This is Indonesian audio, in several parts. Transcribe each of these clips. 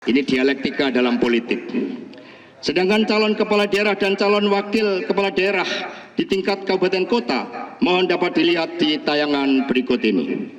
Ini dialektika dalam politik. Sedangkan calon kepala daerah dan calon wakil kepala daerah di tingkat kabupaten kota mohon dapat dilihat di tayangan berikut ini.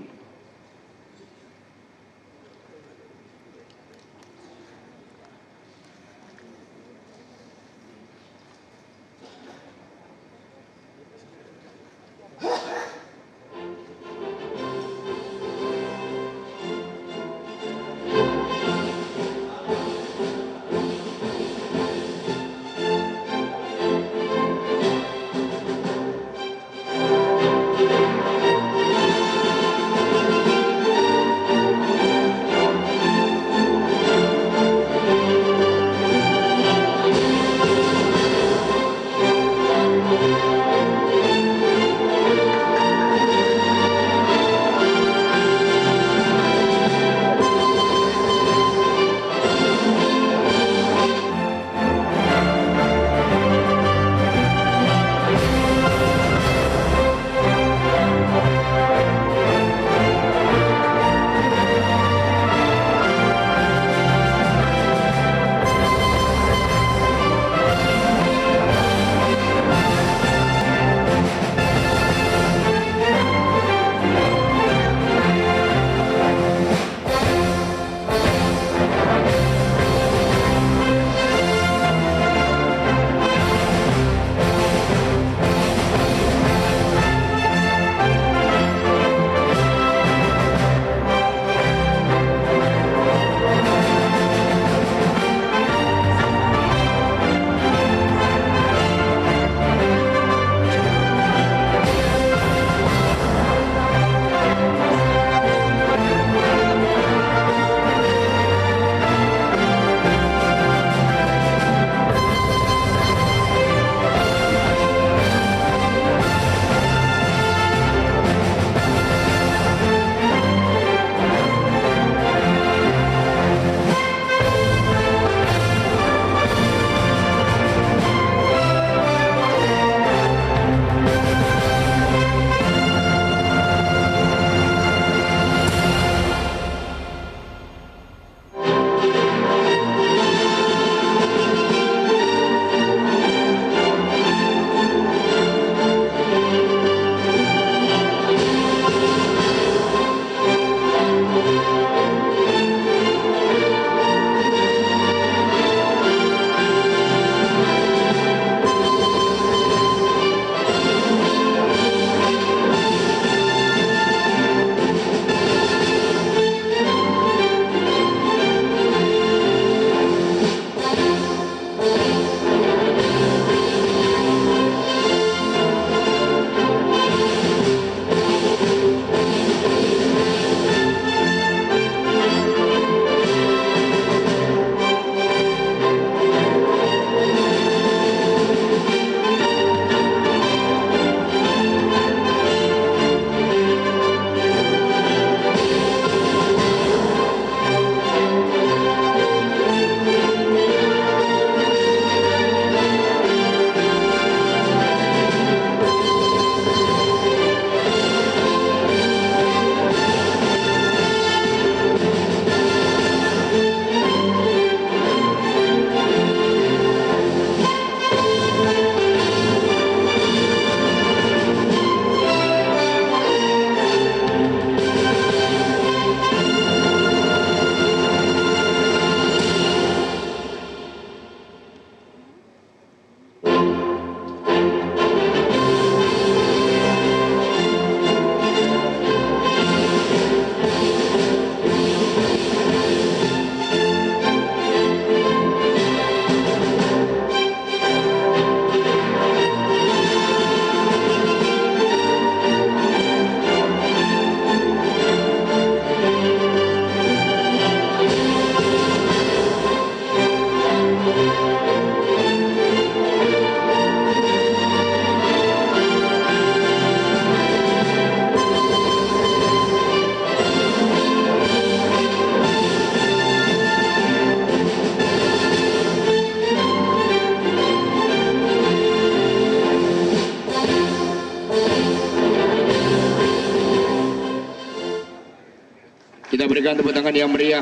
Kita berikan tepuk tangan yang meriah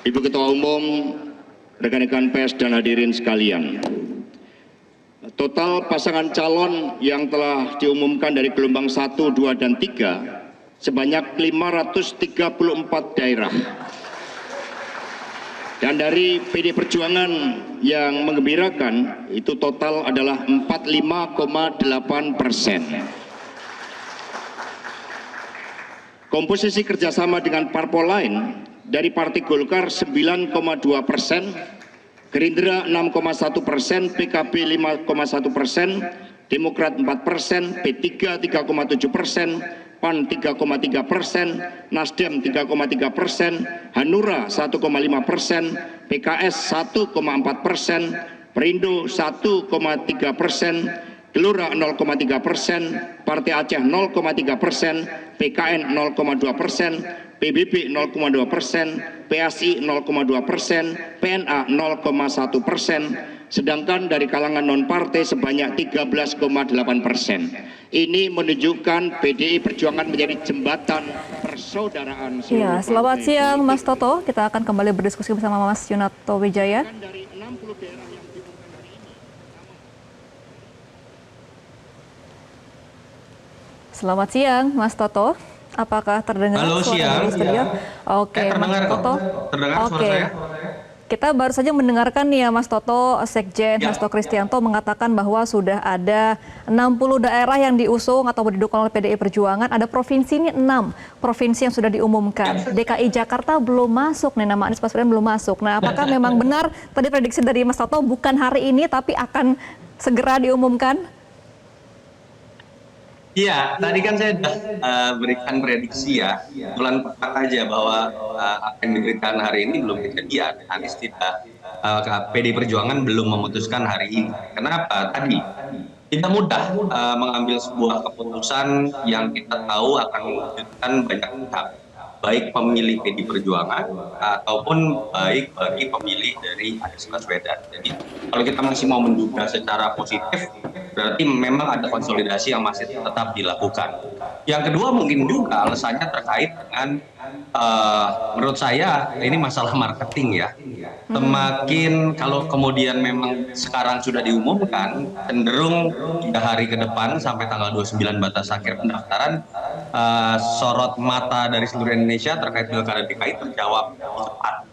Ibu Ketua Umum, rekan-rekan pers dan hadirin sekalian. Total pasangan calon yang telah diumumkan dari gelombang 1, 2, dan 3 sebanyak 534 daerah. Dan dari PD Perjuangan yang menggembirakan itu total adalah 45,8%. Komposisi kerjasama dengan parpol lain dari Partai Golkar 9,2%, Gerindra 6,1%, PKB 5,1%, Demokrat 4%, P3 3,7%, PAN 3,3%, Nasdem 3,3%, Hanura 1,5%, PKS 1,4%, Perindo 1,3%, Gelora 0,3%, Partai Aceh 0,3%, PKN 0,2%, PBB 0,2%, PSI 0,2%, PNA 0,1%, sedangkan dari kalangan non-partai sebanyak 13,8%. Ini menunjukkan PDI Perjuangan menjadi jembatan persaudaraan seluruh Ya, selamat siang Mas Toto. Kita akan kembali berdiskusi bersama Mas Yunarto Wijaya. Selamat siang Mas Toto. Apakah terdengar suara dari studio? Oke, Mas Toto. Terdengar suara saya? Kita baru saja mendengarkan nih ya Mas Toto, Sekjen Hasto Kristianto mengatakan bahwa sudah ada 60 daerah yang diusung atau didukung oleh PDI Perjuangan. Ada provinsi ini 6 provinsi yang sudah diumumkan. DKI Jakarta belum masuk nih, nama Anies Baswedan belum masuk. Nah, apakah memang benar tadi prediksi dari Mas Toto bukan hari ini tapi akan segera diumumkan? Iya, tadi kan saya sudah berikan prediksi ya, bulan pekan aja bahwa akan diberikan hari ini belum kejadian. Anies tidak, PDI Perjuangan belum memutuskan hari ini. Kenapa? Tadi tidak mudah mengambil sebuah keputusan yang kita tahu akan mewujudkan banyak pihak, baik pemilih PDI Perjuangan ataupun baik bagi pemilih dari Anies Baswedan. Jadi kalau kita masih mau menduga secara positif, berarti memang ada konsolidasi yang masih tetap dilakukan. Yang kedua mungkin juga alasannya terkait dengan menurut saya ini masalah marketing ya. Semakin kalau kemudian memang sekarang sudah diumumkan, cenderung 3 hari ke depan sampai tanggal 29 batas akhir pendaftaran, sorot mata dari seluruh Indonesia terkait Pilkada DKI terjawab cepat.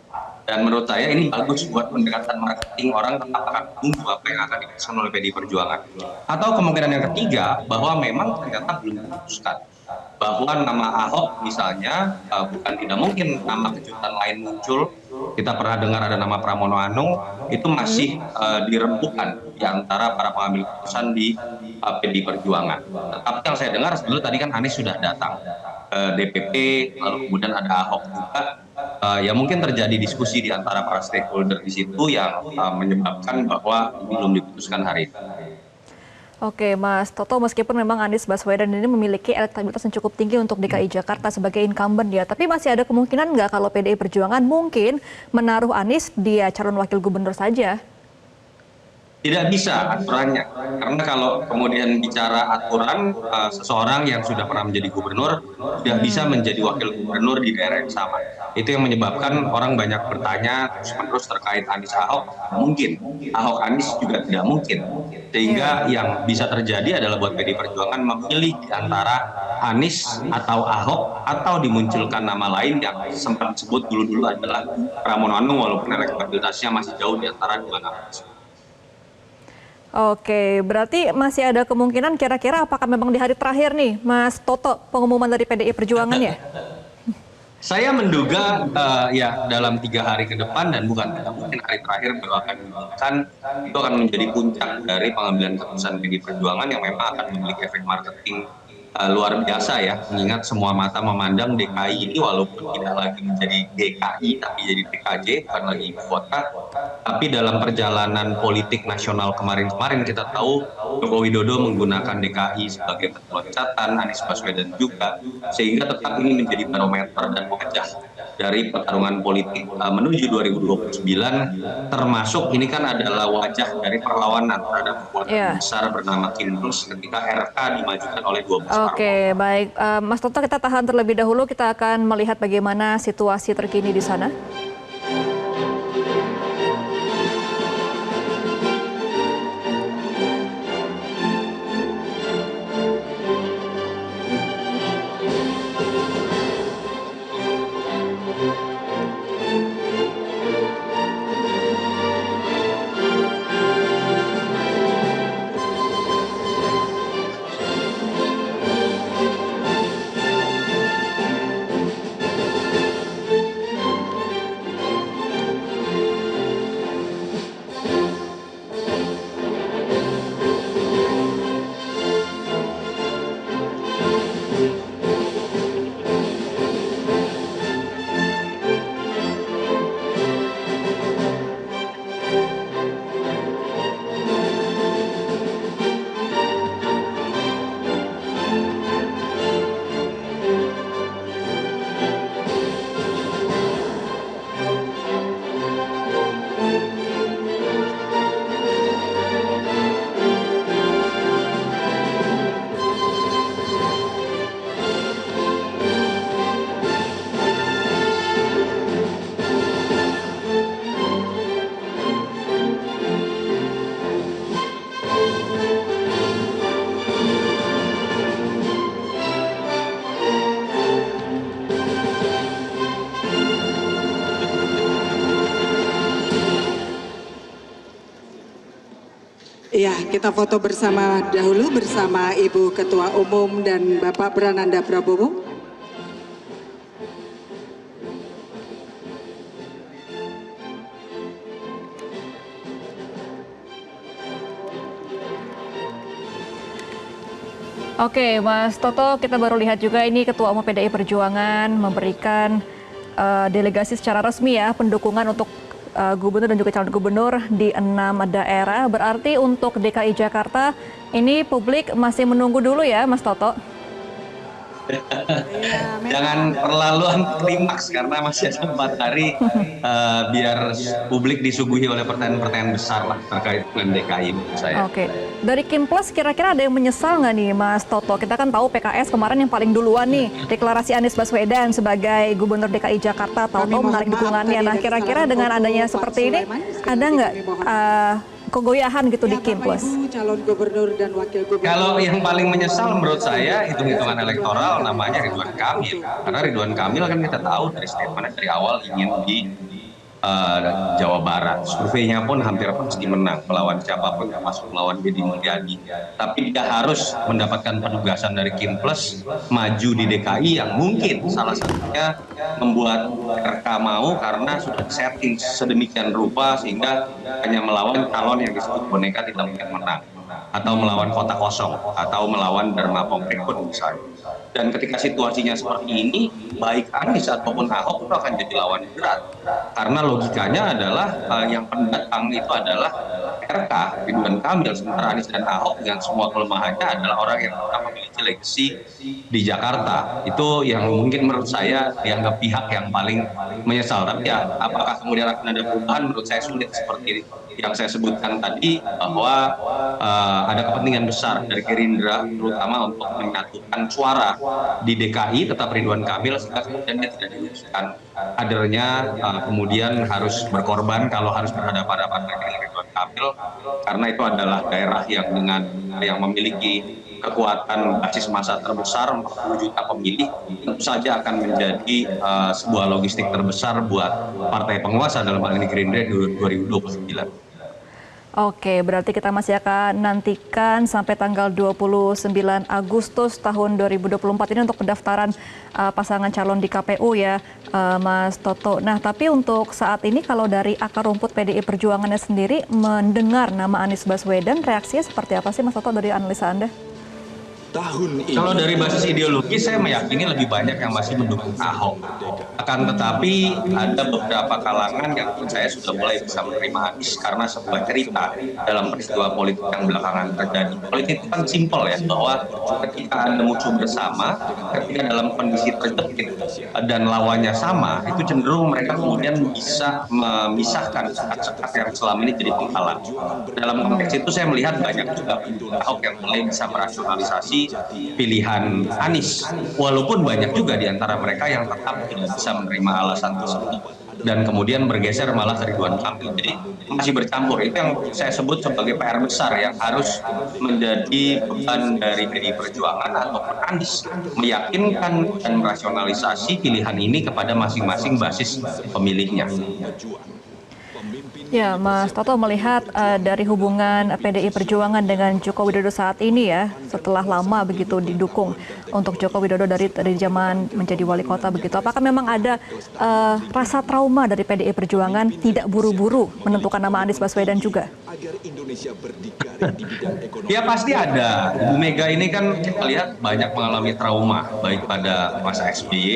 Dan menurut saya ini bagus buat pendekatan marketing, orang tetap akan tunggu apa yang akan diputuskan oleh PDI Perjuangan. Atau kemungkinan yang ketiga, bahwa memang ternyata belum diputuskan. Bahwa nama Ahok misalnya, bukan tidak mungkin nama kejutan lain muncul. Kita pernah dengar ada nama Pramono Anung, itu masih dirembukan di antara para pengambil keputusan di PDI Perjuangan. Tetapi yang saya dengar sebelumnya tadi kan Anies sudah datang ke DPP, lalu kemudian ada Ahok juga. Ya mungkin terjadi diskusi di antara para stakeholder di situ yang menyebabkan bahwa ini belum diputuskan hari ini. Oke, Mas Toto, meskipun memang Anies Baswedan ini memiliki elektabilitas yang cukup tinggi untuk DKI Jakarta sebagai incumbent ya, tapi masih ada kemungkinan nggak kalau PDI Perjuangan mungkin menaruh Anies dia calon wakil gubernur saja? Tidak bisa aturannya, karena kalau kemudian bicara aturan, seseorang yang sudah pernah menjadi gubernur tidak bisa menjadi wakil gubernur di daerah yang sama. Itu yang menyebabkan orang banyak bertanya terus-menerus terkait Anies Ahok, mungkin. Ahok Anies juga tidak mungkin. Sehingga yang bisa terjadi adalah buat PDI Perjuangan memilih di antara Anies atau Ahok, atau dimunculkan nama lain yang sempat disebut dulu-dulu adalah Pramono Anung, walaupun elektabilitasnya masih jauh di antara dua nama tersebut. Oke, berarti masih ada kemungkinan kira-kira apakah memang di hari terakhir nih, Mas Toto, pengumuman dari PDI Perjuangan ya? Saya menduga ya dalam 3 hari ke depan, dan bukan mungkin hari terakhir baru akan diumumkan. Itu akan menjadi puncak dari pengambilan keputusan PDI Perjuangan yang memang akan memiliki efek marketing luar biasa ya, mengingat semua mata memandang DKI ini walaupun tidak lagi menjadi DKI tapi jadi DKJ, bukan lagi ibu kota. Tapi dalam perjalanan politik nasional kemarin kita tahu Joko Widodo menggunakan DKI sebagai batu loncatan, Anies Baswedan juga, sehingga tetap ini menjadi barometer dan wajah dari pertarungan politik menuju 2029, termasuk ini kan adalah wajah dari perlawanan terhadap kekuatan besar bernama Kintus ketika RK dimajukan oleh 12 parpol. Oke, baik. Mas Toto, kita tahan terlebih dahulu, kita akan melihat bagaimana situasi terkini di sana. Ya, kita foto bersama dahulu bersama Ibu Ketua Umum dan Bapak Prananda Prabowo. Oke, Mas Toto, kita baru lihat juga ini Ketua Umum PDI Perjuangan memberikan delegasi secara resmi ya pendukungan untuk gubernur dan juga calon gubernur di 6 daerah. Berarti untuk DKI Jakarta ini publik masih menunggu dulu ya, Mas Toto? Jangan perlaluan klimaks karena masih ada 4 hari biar publik disuguhi oleh pertanyaan-pertanyaan besar lah terkait dengan DKI menurut saya. Oke, dari Kimplas kira-kira ada yang menyesal nggak nih Mas Toto? Kita kan tahu PKS kemarin yang paling duluan nih deklarasi Anies Baswedan sebagai Gubernur DKI Jakarta, tahu-tahu menarik dukungannya. Nah kira-kira dengan adanya seperti ini ada nggak kegoyahan gitu di Kimplas? Calon gubernur dan wakil gubernur. Kalau yang paling menyesal menurut saya hitung-hitungan elektoral namanya Ridwan Kamil. Karena Ridwan Kamil kan kita tahu dari statementnya dari awal ingin di Jawa Barat. Surveinya pun hampir pasti menang melawan siapapun, termasuk melawan Deddy Mulyadi. Tapi dia harus mendapatkan penugasan dari Kimplas maju di DKI yang mungkin salah satunya membuat RK mau karena sudah setting sedemikian rupa sehingga hanya melawan calon yang disebut boneka tidak mungkin menang, atau melawan kota kosong, atau melawan Dharma Pongkrekun misalnya. Dan ketika situasinya seperti ini, baik Anies ataupun Ahok itu akan jadi lawan berat. Karena logikanya adalah yang pendatang itu adalah RK, Ridwan Kamil, sementara Anies dan Ahok dengan semua kelemahannya adalah orang yang tetap memiliki legacy di Jakarta. Itu yang mungkin menurut saya dianggap pihak yang paling menyesal. Tapi ya, apakah kemudian akan ada perubahan? Menurut saya sulit seperti yang saya sebutkan tadi, bahwa ada kepentingan besar dari Gerindra terutama untuk menyatukan suara di DKI tetap Ridwan Kamil sehingga kemudian dia tidak diusulkan kadernya kemudian harus berkorban kalau harus berhadapan-hadapan dengan Ridwan Kamil karena itu adalah daerah yang memiliki kekuatan basis massa terbesar 40 juta pemilih tentu saja akan menjadi sebuah logistik terbesar buat partai penguasa dalam hal ini Gerindra di 2029. Oke, berarti kita masih akan nantikan sampai tanggal 29 Agustus tahun 2024 ini untuk pendaftaran pasangan calon di KPU ya, Mas Toto. Nah, tapi untuk saat ini kalau dari akar rumput PDI Perjuangannya sendiri mendengar nama Anies Baswedan, reaksinya seperti apa sih Mas Toto dari analisa Anda? Kalau dari basis ideologi saya meyakini lebih banyak yang masih mendukung Ahok. Akan tetapi ada beberapa kalangan yang menurut saya sudah mulai bisa menerima Anies karena sebuah cerita dalam peristiwa politik yang belakangan terjadi. Politik itu kan simpel ya, bahwa ketika Anda musuh bersama, ketika dalam kondisi terjepit dan lawannya sama, itu cenderung mereka kemudian bisa memisahkan sekat-sekat yang selama ini jadi penghalang. Dalam konteks itu saya melihat banyak juga Ahok yang mulai bisa merasionalisasi pilihan Anies, walaupun banyak juga di antara mereka yang tetap tidak bisa menerima alasan tersebut dan kemudian bergeser malah ke Ridwan Kamil. Jadi masih bercampur. Itu yang saya sebut sebagai PR besar yang harus menjadi beban dari PDI Perjuangan ataupun Anies meyakinkan dan merasionalisasi pilihan ini kepada masing-masing basis pemilihnya. Ya, Mas Toto melihat dari hubungan PDI Perjuangan dengan Joko Widodo saat ini ya, setelah lama begitu didukung untuk Joko Widodo dari zaman menjadi wali kota begitu. Apakah memang ada rasa trauma dari PDI Perjuangan tidak buru-buru menentukan nama Anies Baswedan juga? Ya pasti ada. Bu Mega ini kan kita lihat banyak mengalami trauma, baik pada masa SBY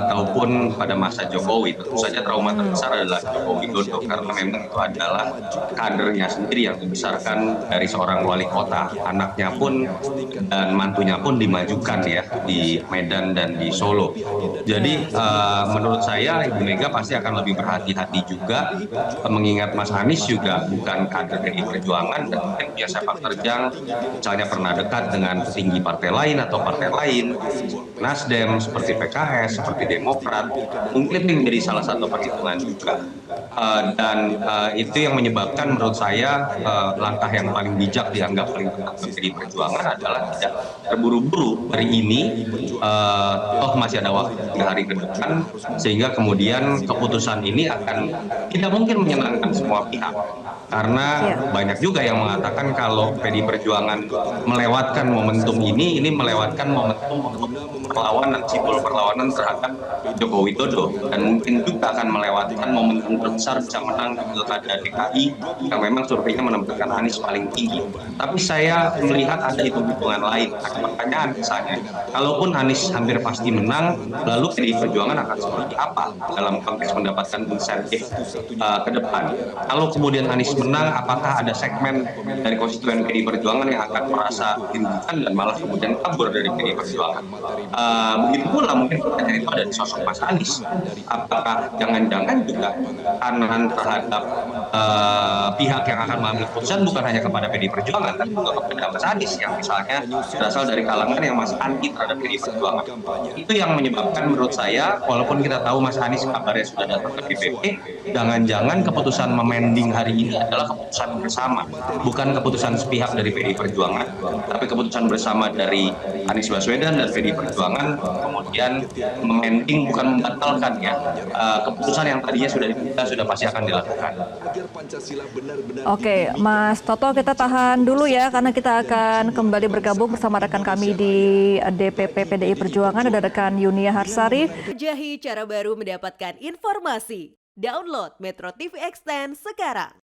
ataupun pada masa Jokowi. Tentu saja trauma terbesar adalah Joko Widodo karena memang itu adalah kadernya sendiri yang dibesarkan dari seorang wali kota. Anaknya pun dan mantunya pun dimajukan ya di Medan dan di Solo. Jadi menurut saya Ibu Mega pasti akan lebih berhati-hati juga mengingat Mas Anies juga bukan kader PDI Perjuangan dan mungkin punya sepak terjang misalnya pernah dekat dengan petinggi partai lain atau partai lain, Nasdem seperti PKS, seperti Demokrat, mungkin menjadi salah satu perhitungan juga. dan itu yang menyebabkan menurut saya langkah yang paling bijak dianggap paling tepat PDI Perjuangan adalah tidak terburu-buru hari ini, toh masih ada waktu 3 hari ke depan, sehingga kemudian keputusan ini akan tidak mungkin menyenangkan semua pihak. Karena banyak juga yang mengatakan kalau PDI Perjuangan melewatkan momentum ini melewatkan momentum untuk perlawanan, simbol perlawanan terhadap Joko Widodo, dan mungkin juga akan melewatkan momentum terbesar bisa menang di Pilkada DKI yang memang surveinya menempatkan Anies paling tinggi. Tapi saya melihat ada hitung-hitungan lain. Ada pertanyaan misalnya, kalaupun Anies hampir pasti menang, lalu PDI Perjuangan akan seperti apa dalam konteks mendapatkan insentif ke depan? Kalau kemudian Anies menang, apakah ada segmen dari konstituen PDI Perjuangan yang akan merasa dirugikan dan malah kemudian kabur dari PDI Perjuangan? Begitu pula mungkin pertanyaan itu ada di sosok Mas Anies. Apakah jangan-jangan juga tekanan terhadap pihak yang akan mengambil keputusan bukan hanya kepada PDI Perjuangan, tapi juga kepada Mas Anies yang misalnya berasal dari kalangan yang masih anti terhadap PDI Perjuangan. Itu yang menyebabkan menurut saya, walaupun kita tahu Mas Anies kabarnya sudah datang ke DPP, jangan-jangan keputusan memending hari ini adalah keputusan bersama, bukan keputusan sepihak dari PDI Perjuangan, tapi keputusan bersama dari Anies Baswedan dan PDI Perjuangan, kemudian memending bukan membatalkan ya keputusan yang tadinya sudah pasti akan dilakukan. Oke, Mas Toto, kita tahan dulu ya, karena kita akan kembali bergabung bersama rekan kami di DPP PDI Perjuangan, ada rekan Yunia Harsari. Jahi cara baru mendapatkan informasi. Download Metro TV Extend sekarang.